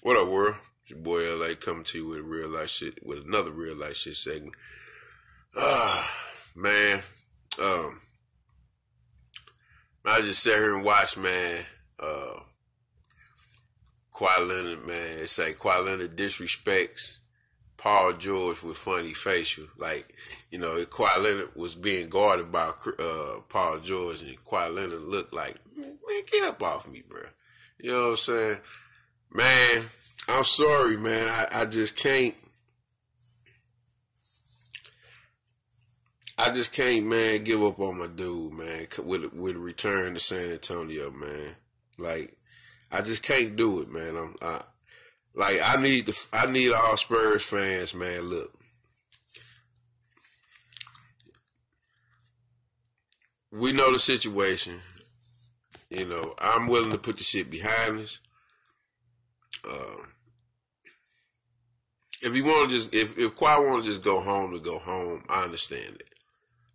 What up, world? It's your boy LA coming to you with another real life shit segment. Man, I just sat here and watched, man, Kawhi Leonard, man. It's like Kawhi Leonard disrespects Paul George with funny facial. Like, Kawhi Leonard was being guarded by Paul George, and Kawhi Leonard looked like, man, get up off me, bro. You know what I'm saying? Man, I'm sorry, man. I just can't. Man, give up on my dude, man, with a return to San Antonio, man. Like, I just can't do it, man. I need all Spurs fans, man. Look, we know the situation. I'm willing to put the shit behind us. If Kawhi want to just go home, I understand it.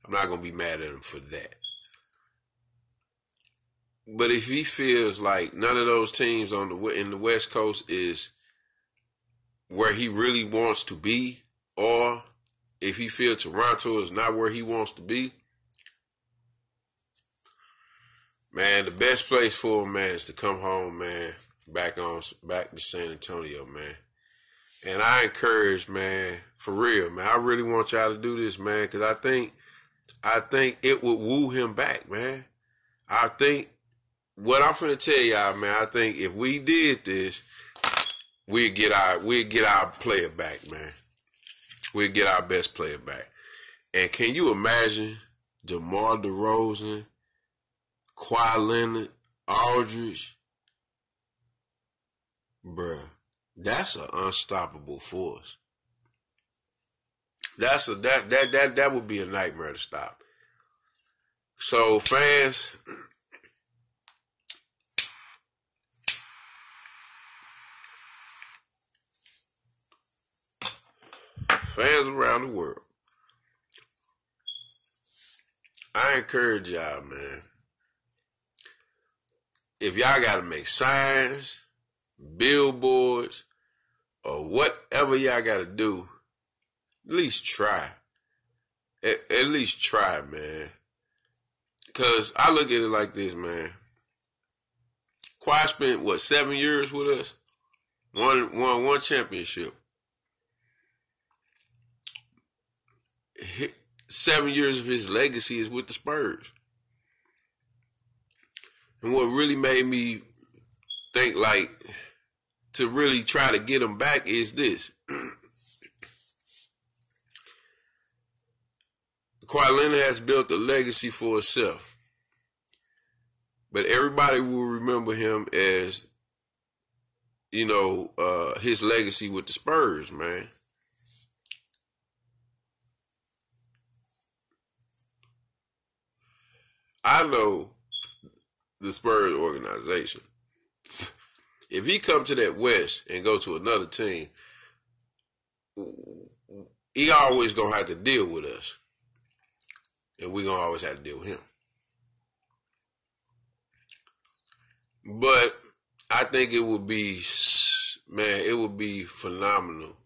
I'm not gonna be mad at him for that. But if he feels like none of those teams in the West Coast is where he really wants to be, or if he feels Toronto is not where he wants to be, man, the best place for him, man, is to come home, man, back to San Antonio, man. And I encourage, man, for real, man, I really want y'all to do this, man, because I think it would woo him back, man. I think what I'm finna tell y'all, man, I think if we did this, we'd get our player back, man. We'd get our best player back. And can you imagine DeMar DeRozan, Kawhi Leonard, Aldridge? Bruh, that's an unstoppable force. That would be a nightmare to stop. So fans around the world, I encourage y'all, man. If y'all gotta make signs, billboards, or whatever y'all gotta do, at least try. At least try, man. Because I look at it like this, man. Kawhi spent, 7 years with us? Won one championship. 7 years of his legacy is with the Spurs. And what really made me think, like, to really try to get him back is this. Kawhi Leonard has built a legacy for himself. But everybody will remember him as, his legacy with the Spurs, man. I know the Spurs organization. If he come to that West and go to another team, he always going to have to deal with us. And we're going to always have to deal with him. But I think it would be phenomenal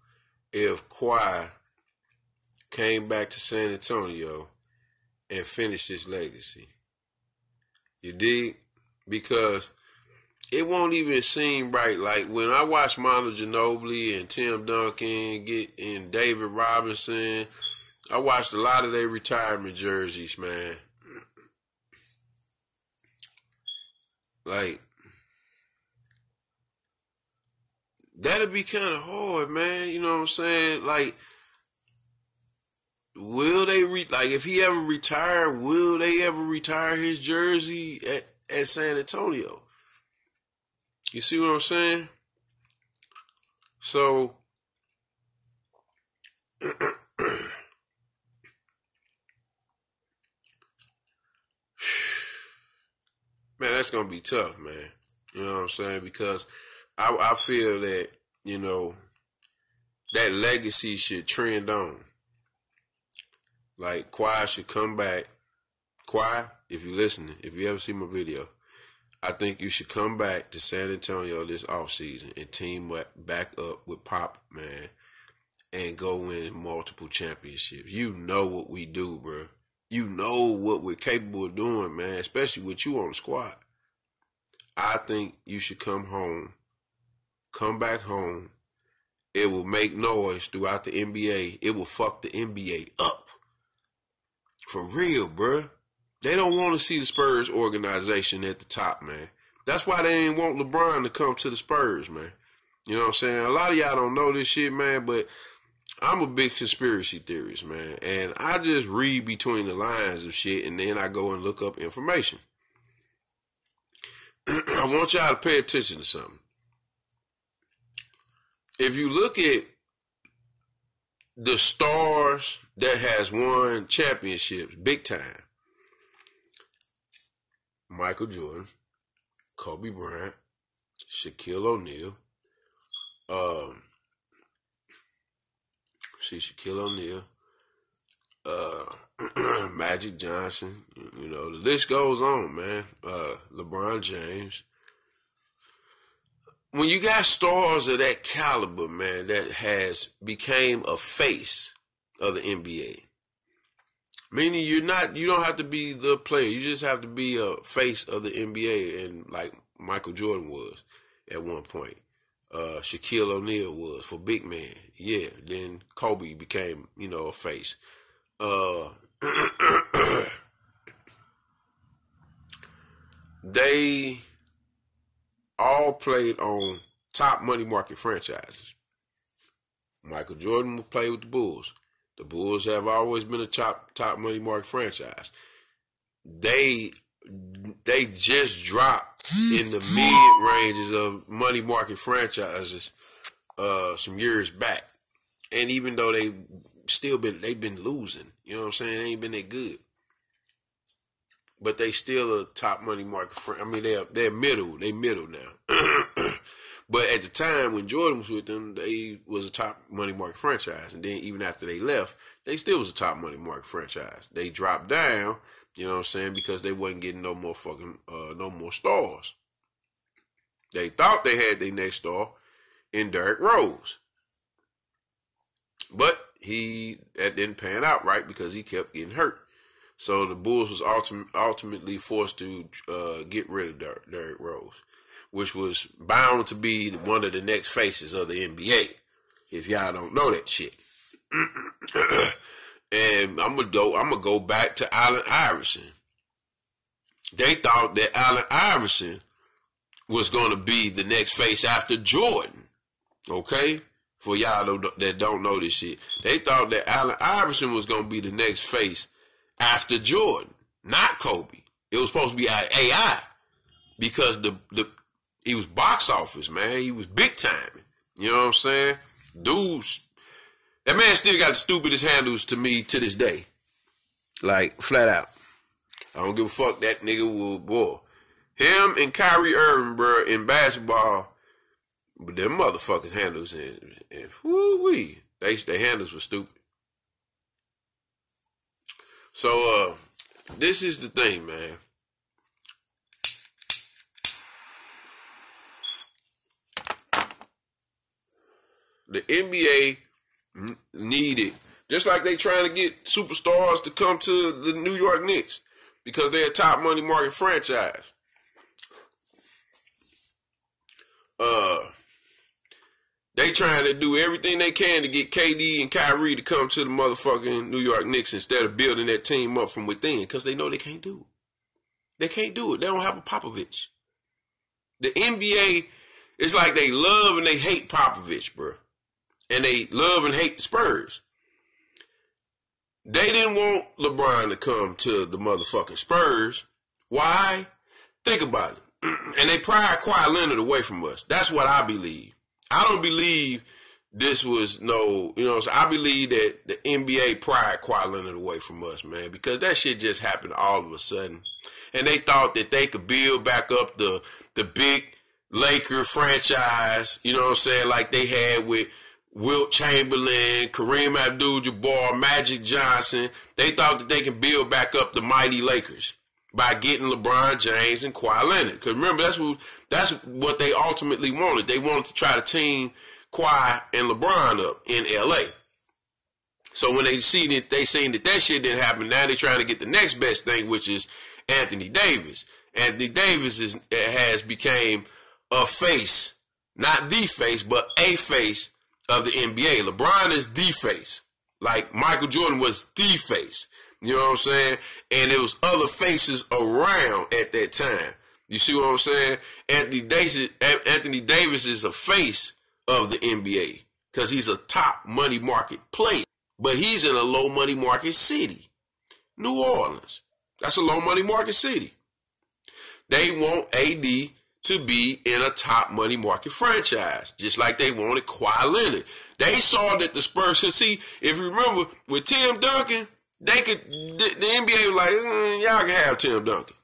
if Kawhi came back to San Antonio and finished his legacy. You dig? Because it won't even seem right. Like when I watch Manu Ginobili and Tim Duncan and David Robinson, I watched a lot of their retirement jerseys, man. Like, that'd be kind of hard, man. You know what I'm saying? Like, will they if he ever retire, will they ever retire his jersey at San Antonio? You see what I'm saying? So, man, that's going to be tough, man. You know what I'm saying? Because I feel that, that legacy should trend on. Like, Kawhi should come back. Kawhi, if you're listening, if you ever see my video, I think you should come back to San Antonio this offseason and team back up with Pop, man, and go win multiple championships. You know what we do, bro. You know what we're capable of doing, man, especially with you on the squad. I think you should come back home. It will make noise throughout the NBA. It will fuck the NBA up. For real, bro. They don't want to see the Spurs organization at the top, man. That's why they ain't want LeBron to come to the Spurs, man. You know what I'm saying? A lot of y'all don't know this shit, man, but I'm a big conspiracy theorist, man. And I just read between the lines of shit, and then I go and look up information. I want y'all to pay attention to something. If you look at the stars that has won championships big time, Michael Jordan, Kobe Bryant, Shaquille O'Neal, Shaquille O'Neal, Magic Johnson, you know, the list goes on, man. LeBron James. When you got stars of that caliber, man, that has became a face of the NBA, meaning you don't have to be the player, you just have to be a face of the NBA, and like Michael Jordan was at one point, Shaquille O'Neal was for big man, yeah. Then Kobe became, you know, a face. They all played on top money market franchises. Michael Jordan will play with the Bulls. The Bulls have always been a top money market franchise. They just dropped in the mid ranges of money market franchises some years back. And even though they've been losing, you know what I'm saying? They ain't been that good. But they still a top money market. I mean, they're middle. They middle now. But at the time when Jordan was with them, they was a top money market franchise. And then even after they left, they still was a top money market franchise. They dropped down, you know what I'm saying, because they wasn't getting no more stars. They thought they had their next star in Derrick Rose. But that didn't pan out right because he kept getting hurt. So the Bulls was ultimately forced to get rid of Derrick Rose, which was bound to be one of the next faces of the NBA, if y'all don't know that shit. And I'm gonna go back to Allen Iverson. They thought that Allen Iverson was gonna be the next face after Jordan. Okay? For y'all that don't know this shit. They thought that Allen Iverson was gonna be the next face after Jordan, not Kobe. It was supposed to be AI because he was box office, man. He was big time. You know what I'm saying? Dudes, that man still got the stupidest handles to me to this day. Like, flat out. I don't give a fuck that nigga will, boy. Him and Kyrie Irving, bro, in basketball, but them motherfuckers handles and whoo-wee. Their handles were stupid. So, this is the thing, man. The NBA needed, just like they trying to get superstars to come to the New York Knicks because they're a top money market franchise. They trying to do everything they can to get KD and Kyrie to come to the motherfucking New York Knicks instead of building that team up from within because they know they can't do it. They can't do it. They don't have a Popovich. The NBA, it's like they love and they hate Popovich, bro. And they love and hate the Spurs. They didn't want LeBron to come to the motherfucking Spurs. Why? Think about it. And they pried Kawhi Leonard away from us. That's what I believe. I don't believe this was no, you know, so I believe that the NBA pried Kawhi Leonard away from us, man, because that shit just happened all of a sudden. And they thought that they could build back up the big Laker franchise, you know what I'm saying, like they had with Wilt Chamberlain, Kareem Abdul-Jabbar, Magic Johnson. They thought that they can build back up the mighty Lakers. by getting LeBron James and Kawhi Leonard. Because remember, that's what they ultimately wanted. They wanted to try to team Kawhi and LeBron up in LA. So when they seen that shit didn't happen, now they're trying to get the next best thing, which is Anthony Davis. Anthony Davis has became a face, not the face, but a face of the NBA. LeBron is the face. Like Michael Jordan was the face. You know what I'm saying? And there was other faces around at that time. You see what I'm saying? Anthony Davis is a face of the NBA because he's a top money market player. But he's in a low money market city. New Orleans. That's a low money market city. They want AD to be in a top money market franchise, just like they wanted Kawhi Leonard. They saw that the Spurs could see, if you remember, with Tim Duncan, the NBA was like, y'all can have Tim Duncan.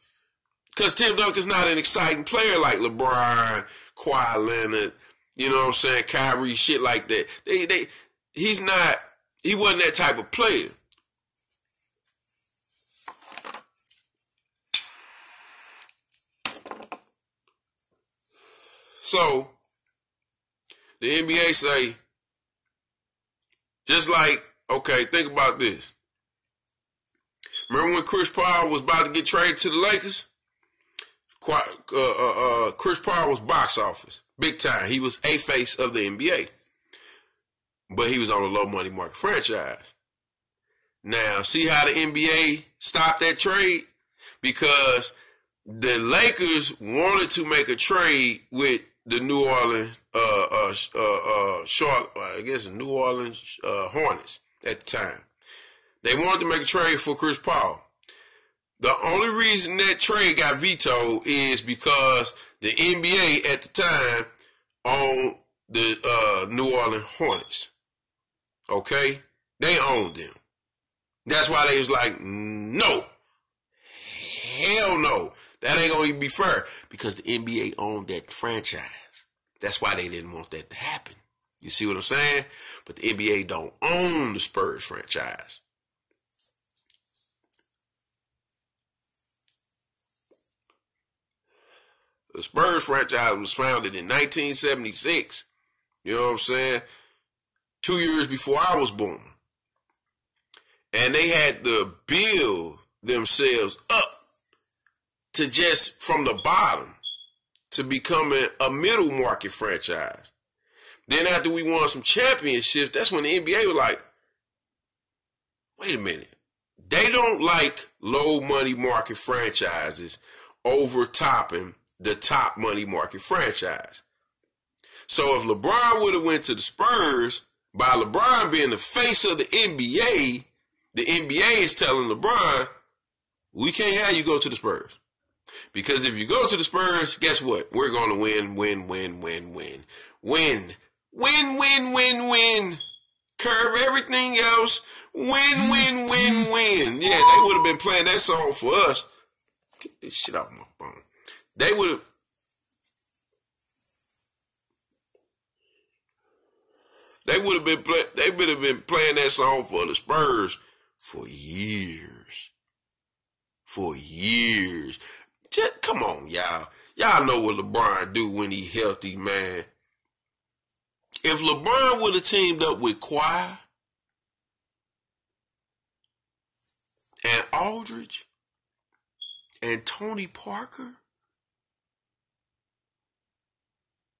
Because Tim Duncan's not an exciting player like LeBron, Kawhi Leonard, you know what I'm saying, Kyrie, shit like that. He wasn't that type of player. So, the NBA say, just like, okay, think about this. Remember when Chris Paul was about to get traded to the Lakers? Chris Paul was box office, big time. He was a face of the NBA. But he was on a low money market franchise. Now, see how the NBA stopped that trade? Because the Lakers wanted to make a trade with the New Orleans, New Orleans Hornets at the time. They wanted to make a trade for Chris Paul. The only reason that trade got vetoed is because the NBA at the time owned the New Orleans Hornets. Okay? They owned them. That's why they was like, no. Hell no. That ain't gonna even be fair. Because the NBA owned that franchise. That's why they didn't want that to happen. You see what I'm saying? But the NBA don't own the Spurs franchise. The Spurs franchise was founded in 1976. You know what I'm saying? 2 years before I was born. And they had to build themselves up to just from the bottom to becoming a middle market franchise. Then after we won some championships, that's when the NBA was like, wait a minute. They don't like low money market franchises overtopping the top money market franchise. So if LeBron would have went to the Spurs, by LeBron being the face of the NBA is telling LeBron, we can't have you go to the Spurs. Because if you go to the Spurs, guess what? We're going to win. Curve everything else. Win. Yeah, they would have been playing that song for us. Get this shit off my phone. They would have. They would have been playing that song for the Spurs for years. Just come on, y'all. Y'all know what LeBron do when he healthy, man. If LeBron would have teamed up with Kawhi and Aldridge and Tony Parker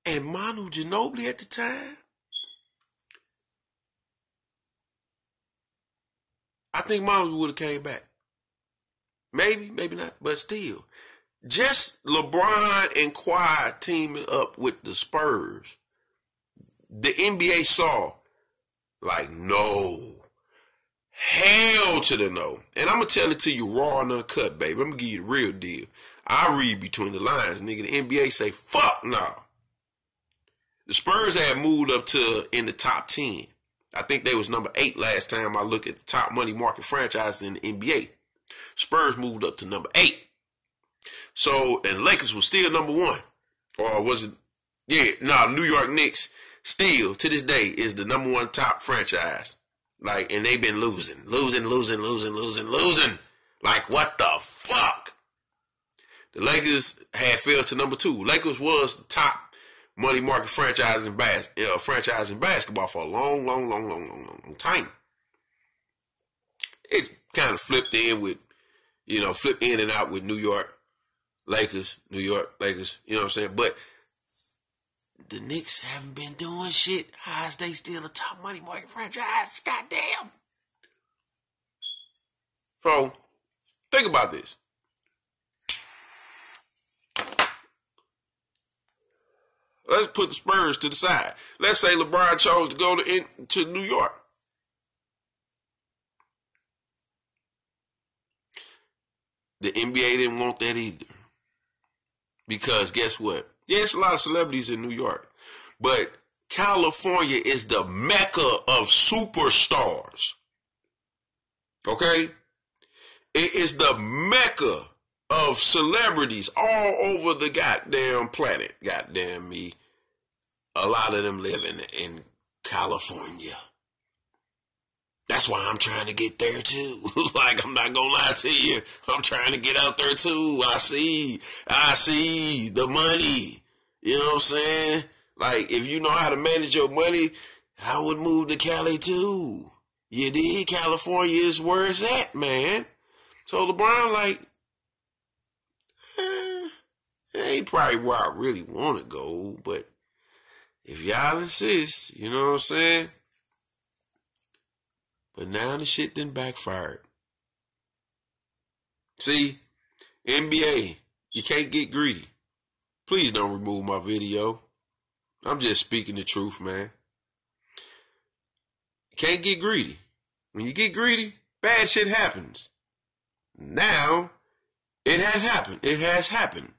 and Manu Ginobili at the time, I think Manu would have came back. Maybe not, but still. Just LeBron and Kawhi teaming up with the Spurs, the NBA saw, like, no. Hell to the no. And I'm going to tell it to you raw and uncut, baby. I'm going to give you the real deal. I read between the lines, nigga. The NBA say, fuck no. The Spurs had moved up to in the top 10. I think they was number 8 last time I looked at the top money market franchises in the NBA. Spurs moved up to number 8. So, and Lakers was still number 1. Or was it? Yeah, no, New York Knicks still, to this day, is the number 1 top franchise. Like, and they've been losing. Like, what the fuck? The Lakers had fell to number 2. Lakers was the top money market franchise in basketball for a long time. It kind of flipped in and out with New York Lakers, you know what I'm saying? But the Knicks haven't been doing shit. How is they still a top money market franchise? Goddamn. So, think about this. Let's put the Spurs to the side. Let's say LeBron chose to go to New York. The NBA didn't want that either. Because guess what? Yeah, it's a lot of celebrities in New York. But California is the mecca of superstars. Okay? It is the mecca of celebrities all over the goddamn planet. Goddamn me. A lot of them live in California. That's why I'm trying to get there too. Like, I'm not gonna lie to you. I'm trying to get out there too. I see the money. You know what I'm saying? Like, if you know how to manage your money, I would move to Cali too. You did? California is where it's at, man. So LeBron, like, it ain't probably where I really want to go, but if y'all insist, you know what I'm saying? But now the shit done backfired. See, NBA, you can't get greedy. Please don't remove my video. I'm just speaking the truth, man. You can't get greedy. When you get greedy, bad shit happens. Now, it has happened. It has happened.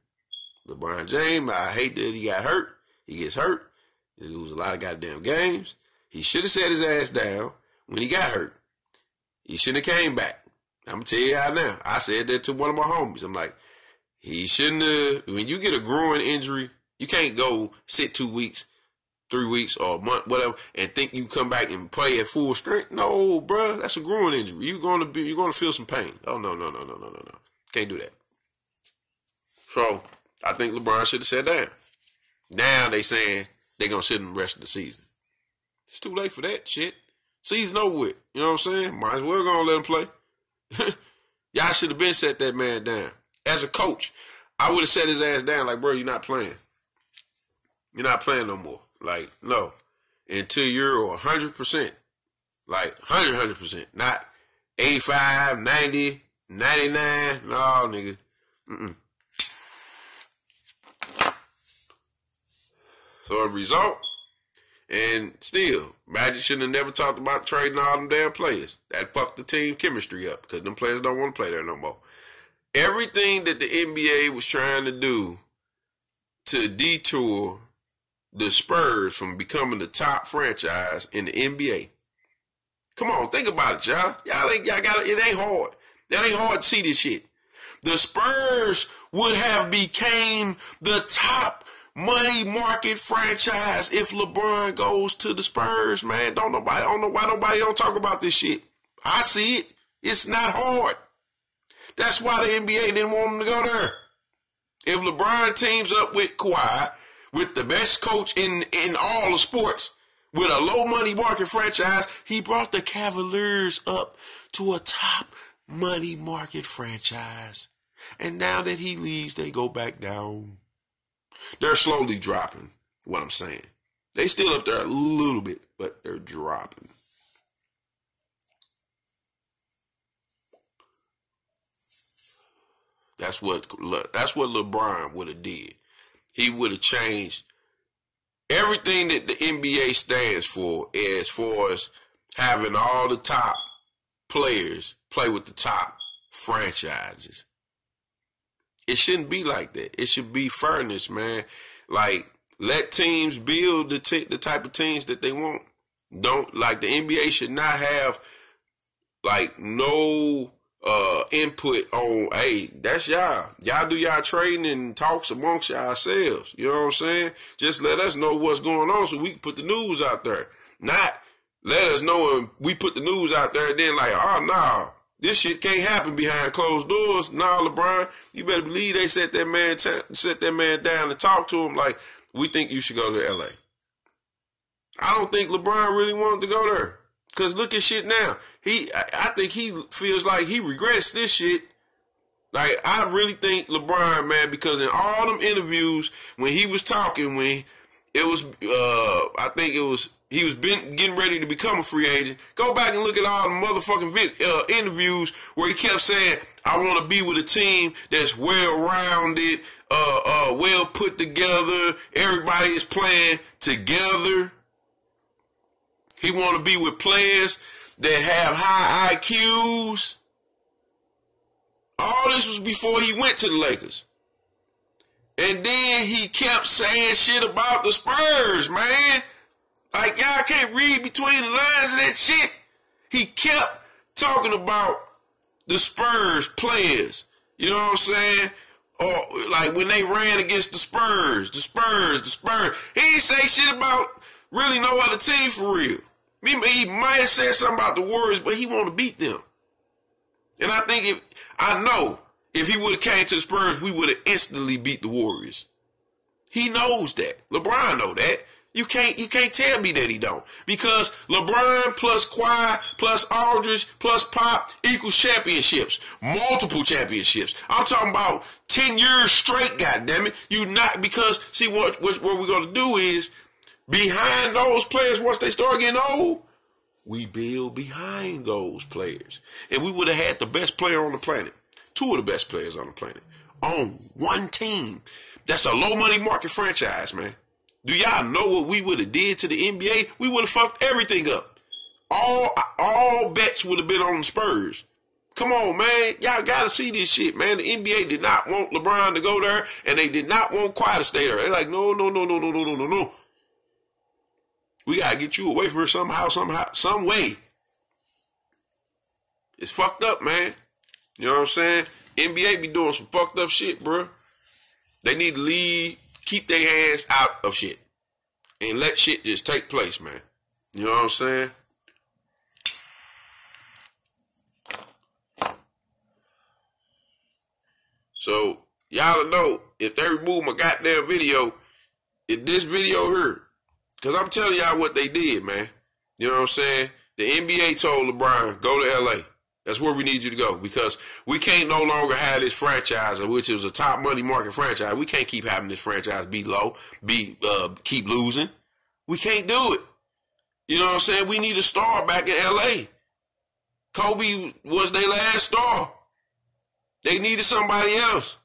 LeBron James, I hate that he got hurt. He gets hurt. He loses a lot of goddamn games. He should have set his ass down when he got hurt. He shouldn't have came back. I'm going to tell you how now. I said that to one of my homies. I'm like, he shouldn't have. When you get a growing injury, you can't go sit 2 weeks, 3 weeks, or a month, whatever, and think you come back and play at full strength. No, bruh, that's a growing injury. You're going to feel some pain. Oh, no. Can't do that. So, I think LeBron should have sat down. Now they saying they're going to sit him the rest of the season. It's too late for that shit. Season over with. You know what I'm saying? Might as well go and let him play. Y'all should have been set that man down. As a coach, I would have set his ass down like, bro, you're not playing. You're not playing no more. Like, no. Until you're 100%. Like, 100%. Not 85, 90, 99. No, nigga. So a result, and still, Magic shouldn't have never talked about trading all them damn players. That fucked the team chemistry up because them players don't want to play there no more. Everything that the NBA was trying to do to detour the Spurs from becoming the top franchise in the NBA. Come on, think about it, y'all. Y'all got it. It ain't hard. That ain't hard to see this shit. The Spurs would have became the top money market franchise if LeBron goes to the Spurs, man. I don't know why nobody don't talk about this shit. I see it. It's not hard. That's why the NBA didn't want him to go there. If LeBron teams up with Kawhi, with the best coach in all the sports, with a low money market franchise, he brought the Cavaliers up to a top money market franchise. And now that he leaves, they go back down. They're slowly dropping, what I'm saying. They still up there a little bit, but they're dropping. That's what LeBron would have did. He would have changed everything that the NBA stands for as far as having all the top players play with the top franchises. It shouldn't be like that. It should be fairness, man. Like, let teams build the type of teams that they want. Don't, like, the NBA should not have, like, no input on, hey, that's y'all. Y'all do y'all trading and talks amongst yourselves. You know what I'm saying? Just let us know what's going on so we can put the news out there. Not let us know when we put the news out there and then like, oh, no, This shit can't happen behind closed doors. Nah, LeBron, you better believe they set that man down and talk to him like, we think you should go to LA. I don't think LeBron really wanted to go there. Because look at shit now. I think he feels like he regrets this shit. Like, I really think LeBron, man, because in all them interviews, when he was talking, when it was, I think it was, he was getting ready to become a free agent. Go back and look at all the motherfucking interviews where he kept saying, I want to be with a team that's well-rounded, well put together. Everybody is playing together. He want to be with players that have high IQs. All this was before he went to the Lakers. And then he kept saying shit about the Spurs, man. Like, y'all can't read between the lines of that shit. He kept talking about the Spurs players. You know what I'm saying? Or, like, when they ran against the Spurs. He didn't say shit about really no other team for real. He might have said something about the Warriors, but he want to beat them. And I know if he would have came to the Spurs, we would have instantly beat the Warriors. He knows that. LeBron know that. You can't tell me that he don't. Because LeBron plus Kawhi plus Aldridge plus Pop equals championships. Multiple championships. I'm talking about 10 years straight, goddammit. Because, see, what we're going to do is, behind those players, once they start getting old, we build behind those players. And we would have had the best player on the planet. Two of the best players on the planet. On one team. That's a low money market franchise, man. Do y'all know what we would have did to the NBA? We would have fucked everything up. All bets would have been on the Spurs. Come on, man. Y'all got to see this shit, man. The NBA did not want LeBron to go there, and they did not want Kawhi to stay there. They're like, no. We got to get you away from her somehow, some way. It's fucked up, man. You know what I'm saying? NBA be doing some fucked up shit, bro. They need to leave, keep their hands out of shit. And let shit just take place, man. You know what I'm saying? So, y'all know, if they remove my goddamn video, this video here, because I'm telling y'all what they did, man. You know what I'm saying? The NBA told LeBron, go to LA. That's where we need you to go, because we can't no longer have this franchise, which is a top money market franchise. We can't keep having this franchise be low, keep losing. We can't do it. You know what I'm saying? We need a star back in LA. Kobe was their last star. They needed somebody else.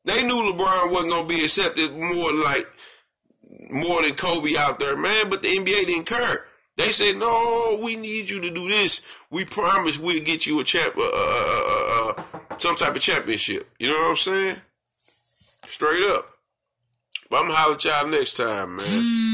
They knew LeBron wasn't going to be accepted more than Kobe out there, man, but the NBA didn't care. They said, no, we need you to do this. We promise we'll get you some type of championship. You know what I'm saying? Straight up. But I'm going to holler at y'all next time, man.